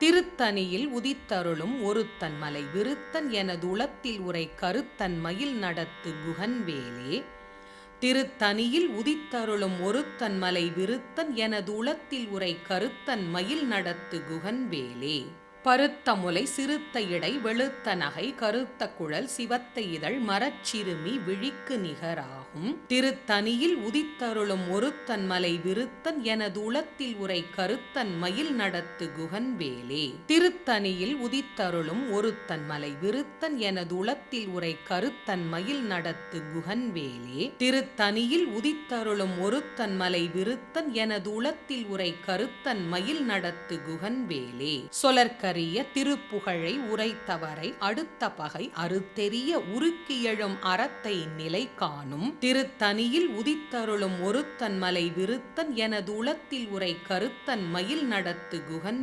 திருத்தணியில் உதித்தருளும் ஒருத்தன் மலை விருத்தன் எனதுளத்தில் உரை கருத்தன் மயில் நடத்து குகன்வேலே. திருத்தணியில் உதித்தருளும் ஒருத்தன் மலை விருத்தன் எனதுளத்தில் உரை கருத்தன் மயில் நடத்து குகன்வேலே. பருத்த முலை சிறுத்த இடை வெளுத்த நகை கருத்த குழல் சிவத்த இதழ் மரச்சிறுமி விழிக்கு நிகராகும். திருத்தணியில் உதித்தருளும் ஒருத்தன் மலை விருத்தன் எனதுளத்தில் உரை கருத்தன் மயில் நடத்து குகன்வேலே. திருத்தணியில் உதித்தருளும் ஒருத்தன் மலை விருத்தன் எனதுளத்தில் உரை கருத்தன் மயில் நடத்து குகன்வேலே. திருத்தணியில் உதித்தருளும் ஒருத்தன் மலை விருத்தன் எனதுளத்தில் உரை கருத்தன் மயில் நடத்து குகன்வேலே. சொலர்க்க திருப்புகழை உரைத்தவரை அடுத்த பகை அறுத்தெறிய உருக்கியெழும் அறத்தை நிலை காணும். திருத்தணியில் உதித்தருளும் ஒருத்தன் மலை விருத்தன் எனதுளத்தில் உரை கருத்தன் மயில் நடத்து குகன்